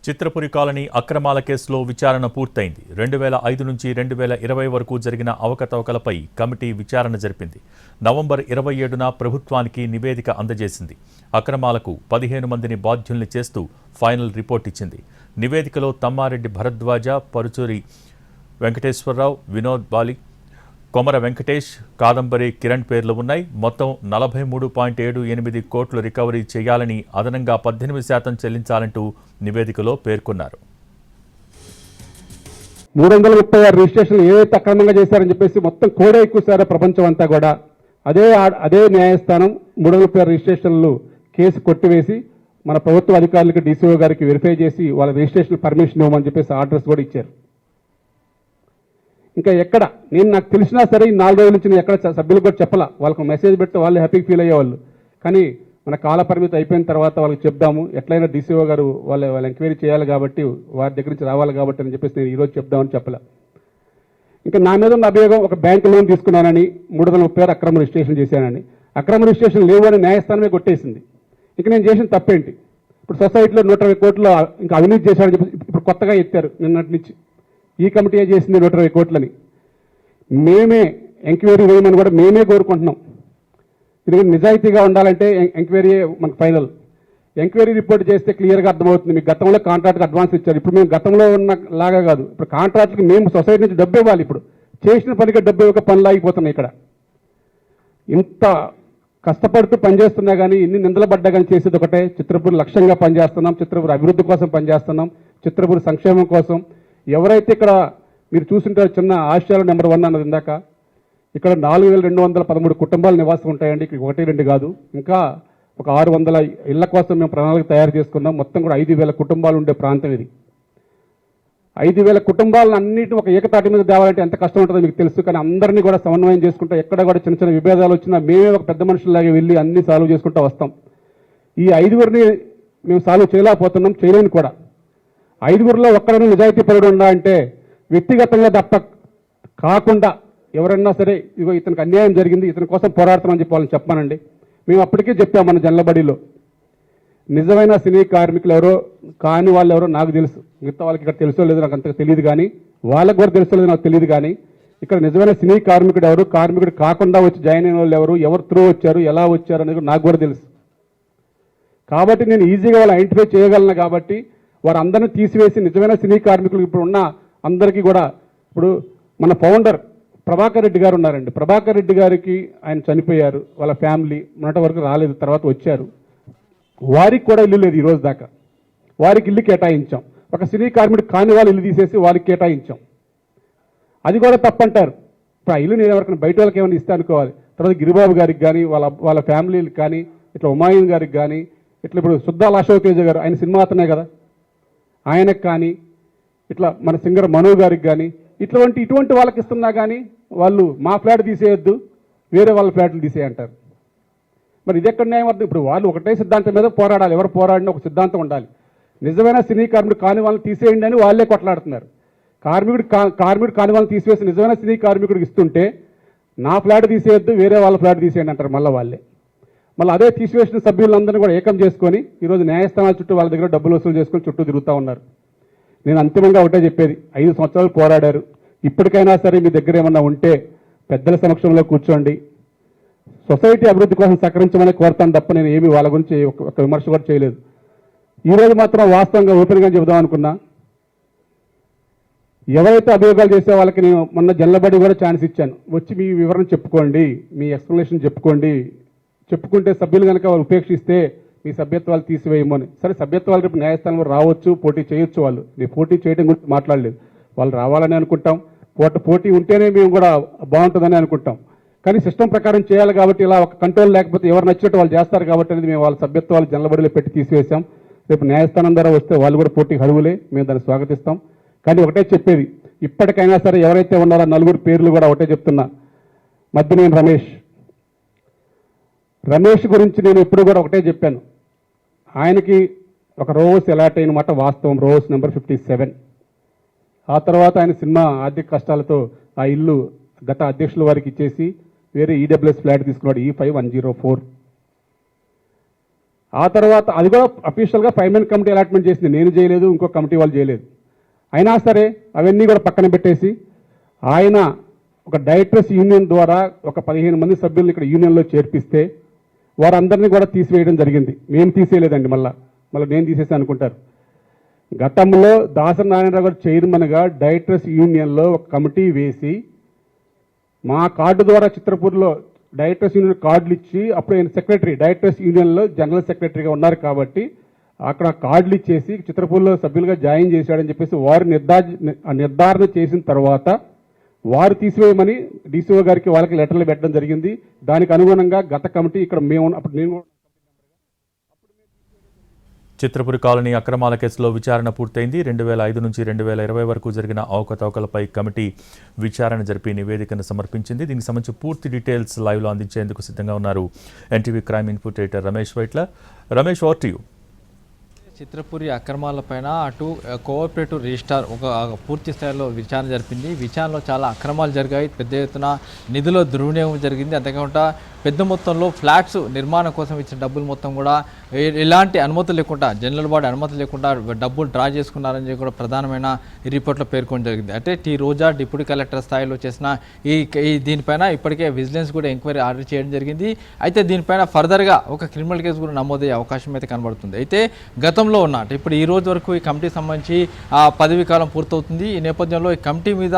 Chitrapuri colony అక్రమాల కేసులో విచారణ పూర్తయింది. 2005 నుంచి 2020 వరకు జరిగిన అవకతవకలపై కమిటీ విచారణ జరిపింది. నవంబర్ 27న ప్రభుత్వానికి నివేదిక అందజేసింది. అక్రమాలకు 15 మందిని బాధ్యుల్ని చేస్తూ ఫైనల్ రిపోర్ట్ ఇచ్చింది. నివేదికలో తమ్మారెడ్డి భరద్వాజ, పరుచూరి వెంకటేశ్వరరావు, వినోద్ బాలి, కొమర వెంకటేష్, కాదంబరి కిరణ్ పేర్లు ఉన్నాయి. మొత్తం 43.78 కోట్లు రికవరీ చేయాలని, అదనంగా 18% చెల్లించాలంటూ నివేదికలో పేర్కొన్నారు. 336 రిజిస్ట్రేషన్లు ఏవైతే అక్రమంగా చేశారని చెప్పేసి మొత్తం కోడే ఎక్కువసారో ప్రపంచం అంతా కూడా అదే న్యాయస్థానం 336 రిజిస్ట్రేషన్లు కేసు కొట్టివేసి మన ప్రభుత్వ అధికారులకు డీసీఓ గారికి వెరిఫై చేసి వాళ్ళ రిజిస్ట్రేషన్ పర్మిషన్ ఇవ్వమని చెప్పేసి ఆర్డర్స్ కూడా ఇచ్చారు. ఇంకా ఎక్కడ నాకు తెలిసినా సరే ఈ 4 రోజుల నుంచి నేను ఎక్కడ సభ్యులకు కూడా చెప్పాల. వాళ్ళకు మెసేజ్ పెడితే వాళ్ళు హ్యాపీగా ఫీల్ అయ్యేవాళ్ళు. కానీ మన కాల పరిమితి అయిపోయిన తర్వాత వాళ్ళకి చెప్దాము, ఎట్లయినా డీసీఓ గారు వాళ్ళ ఎంక్వైరీ చేయాలి కాబట్టి వారి దగ్గర నుంచి రావాలి కాబట్టి అని చెప్పేసి నేను ఈరోజు చెప్దామని చెప్పలే. ఇంకా నా మీద ఉన్న అభియోగం ఒక బ్యాంకు లోన్ తీసుకున్నానని 336 అక్రమ రిజిస్ట్రేషన్ చేశానని, అక్రమ రిజిస్ట్రేషన్ లేవు అని న్యాయస్థానమే కొట్టేసింది. ఇంకా నేను చేసిన తప్పేంటి? ఇప్పుడు సొసైటీలో 120 కోట్లు ఇంకా అవినీతి చేశారని చెప్పి ఇప్పుడు కొత్తగా ఎత్తారు. నిన్నటి నుంచి ఈ కమిటీ చేసింది 120 కోట్లని. మేమే ఎంక్వైరీ వేయమని కూడా మేమే కోరుకుంటున్నాం. ఇది నిజాయితీగా ఉండాలంటే ఎంక్వైరీ మనకు ఫైనల్. ఎంక్వైరీ రిపోర్ట్ చేస్తే క్లియర్గా అర్థమవుతుంది. మీకు గతంలో కాంట్రాక్ట్కి అడ్వాన్స్ ఇచ్చారు. ఇప్పుడు మేము గతంలో ఉన్న లాగా కాదు. ఇప్పుడు కాంట్రాక్ట్కి మేము సొసైటీ నుంచి డబ్బు ఇవ్వాలి. ఇప్పుడు చేసిన పనికి డబ్బు ఇవ్వక పనులు ఆగిపోతున్నాయి. ఇక్కడ ఇంత కష్టపడుతూ పనిచేస్తున్నా కానీ, ఇన్ని నిందలు పడ్డా కానీ చేసేది ఒకటే, చిత్రపూర్ లక్ష్యంగా పనిచేస్తున్నాం, చిత్రపూర్ అభివృద్ధి కోసం పనిచేస్తున్నాం, చిత్రపూర్ సంక్షేమం కోసం. ఎవరైతే ఇక్కడ మీరు చూసింటారో చిన్న ఆశయాలు నెంబర్ 1 అన్నది ఇందాక, ఇక్కడ 4213 కుటుంబాలు నివాసం ఉంటాయండి. ఇక్కడ 1-2 కాదు, ఇంకా ఒక 600 ఇళ్ల కోసం మేము ప్రణాళిక తయారు చేసుకున్నాం. మొత్తం కూడా 5000 కుటుంబాలు ఉండే ప్రాంతం ఇది. 5000 కుటుంబాలను అన్నింటినీ ఒక ఏకతాటి మీద తేవాలంటే ఎంత కష్టం ఉంటుందో మీకు తెలుసు. కానీ అందరినీ కూడా సమన్వయం చేసుకుంటూ, ఎక్కడ కూడా చిన్న చిన్న విభేదాలు వచ్చినా మేమే ఒక పెద్ద మనుషుల్లాగా వెళ్ళి అన్ని సాల్వ్ చేసుకుంటూ వస్తాం. ఈ 5గురిని మేము సాల్వ్ చేయలేకపోతున్నాం, చేయలేని కూడా. 5గురిలో ఒక్కడైనా నిజాయితీ పరుడు ఉందా అంటే వ్యక్తిగతంగా తప్ప కాకుండా ఎవరన్నా సరే ఇగో ఇతనికి అన్యాయం జరిగింది, ఇతని కోసం పోరాడుతామని చెప్పి వాళ్ళని చెప్పానండి. మేము అప్పటికే చెప్పాం మన జల్లబడిలో. నిజమైన సినీ కార్మికులు ఎవరో కాని వాళ్ళు ఎవరో నాకు తెలుసు. మిగతా వాళ్ళకి ఇక్కడ తెలుసో లేదో నాకు అంతగా తెలియదు, కానీ వాళ్ళకు కూడా తెలుసో లేదో నాకు తెలియదు. కానీ ఇక్కడ నిజమైన సినీ కార్మికుడు ఎవరు, కార్మికుడు కాకుండా వచ్చి జాయిన్ అయిన వాళ్ళు ఎవరు, ఎవరు త్రూ వచ్చారు, ఎలా వచ్చారు అనేది నాకు కూడా తెలుసు. కాబట్టి నేను ఈజీగా వాళ్ళు ఐడెంటిఫై చేయగలను. కాబట్టి వారందరినీ తీసివేసి నిజమైన సినీ కార్మికులు ఇప్పుడు ఉన్న అందరికీ కూడా, ఇప్పుడు మన ఫౌండర్ ప్రభాకర్ రెడ్డి గారు ఉన్నారండి. ప్రభాకర్ రెడ్డి గారికి ఆయన చనిపోయారు, వాళ్ళ ఫ్యామిలీ మొన్నటి వరకు రాలేదు, తర్వాత వచ్చారు. వారికి కూడా ఇల్లు లేదు ఈ రోజు దాకా. వారికి ఇల్లు కేటాయించాం. ఒక సినీ కార్మికుడు కాని వాళ్ళు ఇల్లు తీసేసి వాళ్ళకి కేటాయించాం. అది కూడా తప్పంటారు. ఇప్పుడు ఆ ఇల్లు నేను ఎవరికైనా బయట వాళ్ళకి ఏమైనా ఇస్తే అనుకోవాలి. తర్వాత గిరిబాబు గారికి కానీ వాళ్ళ ఫ్యామిలీకి కానీ, ఇట్లా ఉమాయూన్ గారికి కానీ, ఇట్లా ఇప్పుడు సుద్దాల అశోక్ తేజ గారు ఆయన సినిమా అతనే కదా, ఆయనకు కానీ, ఇట్లా మన సింగర్ మనో గారికి కానీ, ఇటువంటి వాళ్ళకి ఇస్తున్నా కానీ వాళ్ళు మా ఫ్లాట్ తీసేయొద్దు, వేరే వాళ్ళ ఫ్లాట్లు తీసేయంటారు. మరి ఇది ఎక్కడ న్యాయం అర్థం? ఇప్పుడు వాళ్ళు ఒకటే సిద్ధాంతం మీద పోరాడాలి. ఎవరు పోరాడినా ఒక సిద్ధాంతం ఉండాలి. నిజమైన సినీ కార్మికుడు కాని వాళ్ళని తీసేయండి అని వాళ్ళే కొట్లాడుతున్నారు. కార్మికుడు కాని వాళ్ళని తీసివేసి నిజమైన సినీ కార్మికుడికి ఇస్తుంటే నా ఫ్లాట్ తీసేయొద్దు, వేరే వాళ్ళ ఫ్లాట్ తీసేయండి అంటారు మళ్ళీ వాళ్ళే. మళ్ళీ అదే తీసివేసిన సభ్యులందరినీ కూడా ఏకం చేసుకొని ఈరోజు న్యాయస్థానాల చుట్టూ వాళ్ళ దగ్గర డబ్బులు వసూలు చేసుకొని చుట్టూ తిరుగుతూ ఉన్నారు. నేను అంతిమంగా ఒకటే చెప్పేది, 5 సంవత్సరాలు పోరాడారు. ఇప్పటికైనా సరే మీ దగ్గర ఏమన్నా ఉంటే పెద్దల సమక్షంలో కూర్చోండి, సొసైటీ అభివృద్ధి కోసం సహకరించమని కోరుతాను తప్ప నేను ఏమి వాళ్ళ గురించి ఒక విమర్శ కూడా చేయలేదు. ఈరోజు మాత్రం వాస్తవంగా ఓపెన్గా చెబుదాం అనుకున్నా. ఎవరైతే అభియోగాలు చేసే వాళ్ళకి నేను మొన్న జల్లబడి కూడా ఛాన్స్ ఇచ్చాను. వచ్చి మీ వివరణ చెప్పుకోండి, మీ ఎక్స్ప్లెనేషన్ చెప్పుకోండి. చెప్పుకుంటే సభ్యులు కనుక వాళ్ళు ఉపేక్షిస్తే మీ సభ్యత్వాలు తీసివేయమని. సరే, సభ్యత్వాలు రేపు న్యాయస్థానంలో రావచ్చు, పోటీ చేయొచ్చు. వాళ్ళు నేను పోటీ చేయడం గురించి మాట్లాడలేదు. వాళ్ళు రావాలని అనుకుంటాం, పోటీ ఉంటేనే మేము కూడా బాగుంటుందని అనుకుంటాం. కానీ సిస్టమ్ ప్రకారం చేయాలి కాబట్టి ఇలా ఒక కంట్రోల్ లేకపోతే ఎవరు నచ్చినట్టు వాళ్ళు చేస్తారు కాబట్టి అనేది మేము వాళ్ళ సభ్యత్వాలు జల్లబడిలో పెట్టి తీసివేశాం. రేపు న్యాయస్థానం ద్వారా వస్తే వాళ్ళు కూడా పోటీకి అడుగులే, మేము దాన్ని స్వాగతిస్తాం. కానీ ఒకటే చెప్పేది, ఇప్పటికైనా సరే ఎవరైతే ఉన్నారో 4 పేర్లు కూడా ఒకటే చెప్తున్నా. మద్దినేని రమేష్ గురించి నేను ఎప్పుడు కూడా ఒకటే చెప్పాను. ఆయనకి ఒక రోస్ అలాట్ అయిన మాట వాస్తవం, రోస్ నెంబర్ 57. ఆ తర్వాత ఆయన సినిమా ఆర్థిక కష్టాలతో ఆ ఇల్లు గత అధ్యక్షుల వారికి ఇచ్చేసి వేరే ఈడబ్ల్యూఎస్ ఫ్లాట్ తీసుకున్నాడు, E5104. ఆ తర్వాత అది కూడా అఫీషియల్గా 5 మెన్ కమిటీ అలాట్మెంట్ చేసింది, నేను చేయలేదు, ఇంకో కమిటీ వాళ్ళు చేయలేదు. అయినా సరే అవన్నీ కూడా పక్కన పెట్టేసి ఆయన ఒక డైరెక్టర్స్ యూనియన్ ద్వారా ఒక 15 మంది సభ్యులను ఇక్కడ యూనియన్లో చేర్పిస్తే వారందరినీ కూడా తీసివేయడం జరిగింది. మేము తీసేయలేదండి, మళ్ళీ నేను తీసేసాను అనుకుంటారు. గతంలో దాసరి నారాయణరావు గారు చైర్మన్గా డైరెక్టర్స్ యూనియన్లో ఒక కమిటీ వేసి మా కార్డు ద్వారా చిత్రపూర్లో డైరెక్టర్స్ యూనియన్ కార్డులు ఇచ్చి, అప్పుడు ఆయన సెక్రటరీ డైరెక్టర్స్ యూనియన్లో జనరల్ సెక్రటరీగా ఉన్నారు కాబట్టి అక్కడ కార్డులు ఇచ్చేసి చిత్రపూర్లో సభ్యులుగా జాయిన్ చేశాడని చెప్పేసి వారు నిర్ధారణ చేసిన తర్వాత వారు తీసివేయమని డీసీఓ గారికి వాళ్ళకి లెటర్లు పెట్టడం జరిగింది. దానికి అనుగుణంగా గత కమిటీ ఇక్కడ మేము అప్పుడు నేను చిత్రపురి కాలనీ అక్రమాల కేసులో విచారణ పూర్తయింది. 2005 నుంచి 2020 వరకు జరిగిన అవకతవకలపై కమిటీ విచారణ జరిపి నివేదికను సమర్పించింది. దీనికి సంబంధించి పూర్తి డీటెయిల్స్ లైవ్లో అందించేందుకు సిద్ధంగా ఉన్నారు NTV crime input editor Ramesh Vytla. Ramesh, over to you. Chitrapuri అక్రమాలపైన అటు కోఆపరేటివ్ రిజిస్ట్రార్ ఒక పూర్తి స్థాయిలో విచారణ జరిపింది. విచారణలో చాలా అక్రమాలు జరిగాయి, పెద్ద ఎత్తున నిధుల దుర్వినియోగం జరిగింది. అంతేకాకుండా పెద్ద మొత్తంలో ఫ్లాట్స్ నిర్మాణం కోసం ఇచ్చిన డబ్బులు మొత్తం కూడా ఎలాంటి అనుమతి లేకుండా, జనరల్ బాడీ అనుమతి లేకుండా డబ్బులు డ్రా చేసుకున్నారని కూడా ప్రధానమైన ఈ రిపోర్ట్లో పేర్కొనడం జరిగింది. అంటే టీ రోజా డిప్యూటీ కలెక్టర్ స్థాయిలో చేసిన ఈ దీనిపైన ఇప్పటికే విజిలెన్స్ కూడా ఎంక్వైరీ ఆర్డర్ చేయడం జరిగింది. అయితే దీనిపైన ఫర్దర్గా ఒక క్రిమినల్ కేసు కూడా నమోదయ్యే అవకాశం అయితే కనబడుతుంది. అయితే గతంలో ఉన్న ఇప్పుడు ఈ రోజు వరకు ఈ కమిటీ సంబంధించి పదవీ కాలం పూర్తవుతుంది. ఈ నేపథ్యంలో ఈ కమిటీ మీద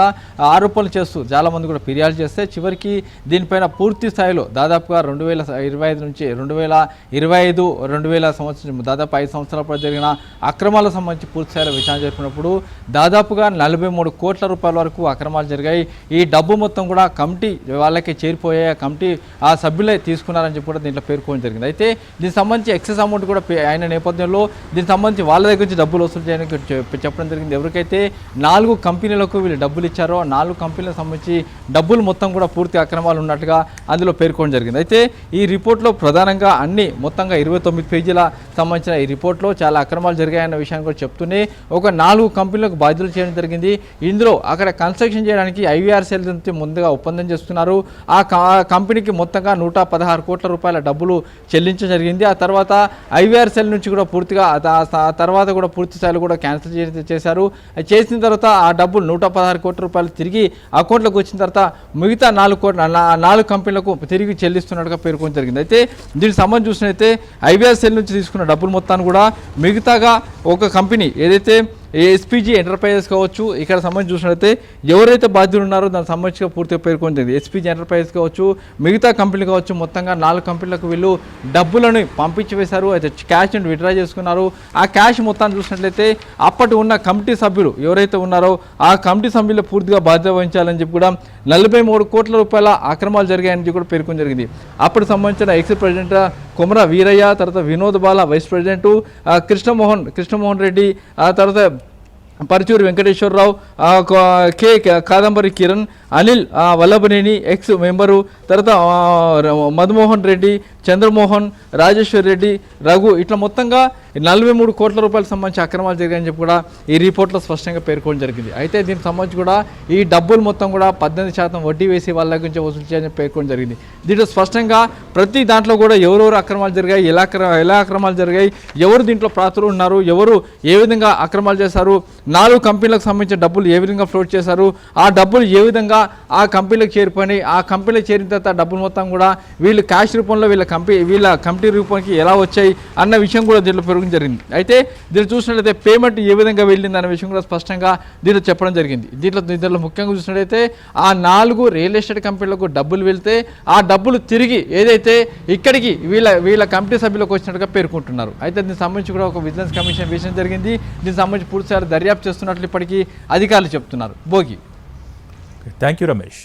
ఆరోపణలు చేస్తూ చాలామంది కూడా ఫిర్యాదు చేస్తే చివరికి దీనిపైన పూర్తి స్థాయిలో దాదాపుగా 2025 నుంచి 2025 సంవత్సరం దాదాపు 5 సంవత్సరాల పాటు జరిగిన అక్రమాలకు సంబంధించి పూర్తి స్థాయిలో విచారణ జరిపినప్పుడు దాదాపుగా 43 కోట్ల రూపాయల వరకు అక్రమాలు జరిగాయి. ఈ డబ్బు మొత్తం కూడా కమిటీ వాళ్ళకి చేరిపోయే కమిటీ ఆ సభ్యులే తీసుకున్నారని చెప్పి కూడా దీంట్లో పేర్కొనడం జరిగింది. అయితే దీనికి సంబంధించి ఎక్సెస్ అమౌంట్ కూడా అయిన నేపథ్యంలో దీనికి సంబంధించి వాళ్ళ దగ్గర నుంచి డబ్బులు వసూలు చేయడానికి చెప్పడం జరిగింది. ఎవరికైతే 4 కంపెనీలకు వీళ్ళు డబ్బులు ఇచ్చారో 4 కంపెనీలకు సంబంధించి డబ్బులు మొత్తం కూడా పూర్తి అక్రమాలు ఉన్నట్టుగా అందులో పేర్కొనడం జరిగింది. అయితే ఈ రిపోర్ట్లో ప్రధానంగా అన్ని మొత్తంగా 29 పేజీల సంబంధించిన ఈ రిపోర్ట్లో చాలా అక్రమాలు జరిగాయన్న విషయాన్ని కూడా చెప్తూనే ఒక 4 కంపెనీలకు బాధ్యతలు చేయడం జరిగింది. ఇందులో అక్కడ కన్స్ట్రక్షన్ చేయడానికి ఐవీఆర్సీఎల్ నుంచి ముందుగా ఒప్పందం చేస్తున్నారు. ఆ కంపెనీకి మొత్తంగా 116 కోట్ల రూపాయల డబ్బులు చెల్లించడం జరిగింది. ఆ తర్వాత ఐవీఆర్సీఎల్ నుంచి కూడా పూర్తిగా తర్వాత కూడా పూర్తి స్థాయిలో కూడా క్యాన్సిల్ చేశారు. చేసిన తర్వాత ఆ డబ్బులు 116 కోట్ల రూపాయలు తిరిగి అకౌంట్లోకి వచ్చిన తర్వాత మిగతా 4 కంపెనీలకు తిరిగి చెల్లిస్తున్నట్టుగా పేర్కొనడం జరిగింది. అయితే దీనికి సంబంధించి చూసినట్లయితే ఐవీఆర్సీఎల్ నుంచి తీసుకున్న డబ్బులు మొత్తాన్ని కూడా మిగతాగా ఒక కంపెనీ ఏదైతే ఎస్పీజీ ఎంటర్ప్రైజెస్ కావచ్చు, ఇక్కడ సంబంధించి చూసినట్లయితే ఎవరైతే బాధ్యులు ఉన్నారో దానికి సంబంధించి పూర్తిగా పేర్కొంటుంది. ఎస్పీజీ ఎంటర్ప్రైజెస్ కావచ్చు, మిగతా కంపెనీలు కావచ్చు, మొత్తంగా 4 కంపెనీలకు వీళ్ళు డబ్బులను పంపించి వేశారు. అయితే క్యాష్ ని విత్డ్రా చేసుకున్నారు. ఆ క్యాష్ మొత్తాన్ని చూసినట్లయితే అప్పటి ఉన్న కమిటీ సభ్యులు ఎవరైతే ఉన్నారో ఆ కమిటీ సభ్యులు పూర్తిగా బాధ్యత వహించాలని చెప్పి కూడా 43 కోట్ల రూపాయల అక్రమాలు జరిగాయని చెప్పి కూడా పేర్కొని జరిగింది. అప్పుడు సంబంధించిన ఎక్స్ ప్రెసిడెంట్ కొమర వీరయ్య, తర్వాత వినోద్ బాల వైస్ ప్రెసిడెంట్, కృష్ణమోహన్ రెడ్డి, ఆ తర్వాత Paruchuri Venkateswararao, K Kadambari Kiran, Anil Vallabhaneni ex member, తర్వాత మధుమోహన్ రెడ్డి, చంద్రమోహన్, రాజేశ్వర్ రెడ్డి, రఘు, ఇట్లా మొత్తంగా 43 కోట్ల రూపాయలకు సంబంధించి అక్రమాలు జరిగాయని చెప్పి కూడా ఈ రిపోర్ట్లో స్పష్టంగా పేర్కొనడం జరిగింది. అయితే దీనికి సంబంధించి కూడా ఈ డబ్బులు మొత్తం కూడా 18% వడ్డీ వేసి వాళ్ళ దగ్గర నుంచి వసూలు చేయాలని పేర్కొనడం జరిగింది. దీంట్లో స్పష్టంగా ప్రతి దాంట్లో కూడా ఎవరెవరు అక్రమాలు జరిగాయి, ఎలా అక్రమాలు జరిగాయి, ఎవరు దీంట్లో ప్రాతులు ఉన్నారు, ఎవరు ఏ విధంగా అక్రమాలు చేశారు, 4 కంపెనీలకు సంబంధించిన డబ్బులు ఏ విధంగా ఫ్లోట్ చేశారు, ఆ డబ్బులు ఏ విధంగా ఆ కంపెనీలకు చేరిపోయినాయి, ఆ కంపెనీలకు చేరిన తర్వాత డబ్బులు మొత్తం కూడా వీళ్ళు క్యాష్ రూపంలో వీళ్ళ కమిటీ రూపానికి ఎలా వచ్చాయి అన్న విషయం కూడా దీంట్లో పెరగడం జరిగింది. అయితే దీన్ని చూసినట్లయితే పేమెంట్ ఏ విధంగా వెళ్ళింది అన్న విషయం కూడా స్పష్టంగా దీంట్లో చెప్పడం జరిగింది. దీంట్లో ముఖ్యంగా చూసినట్లయితే ఆ 4 రియల్ ఎస్టేట్ కంపెనీలకు డబ్బులు వెళ్తే ఆ డబ్బులు తిరిగి ఏదైతే ఇక్కడికి వీళ్ళ కమిటీ సభ్యులకు వచ్చినట్టుగా పేర్కొంటున్నారు. అయితే దీనికి సంబంధించి కూడా ఒక విజిలెన్స్ కమిషన్ వేయడం జరిగింది. దీనికి సంబంధించి పూర్తిసారి దర్యాప్తు చేస్తున్నట్లు ఇప్పటికీ అధికారులు చెప్తున్నారు. భోగి. Thank you Ramesh.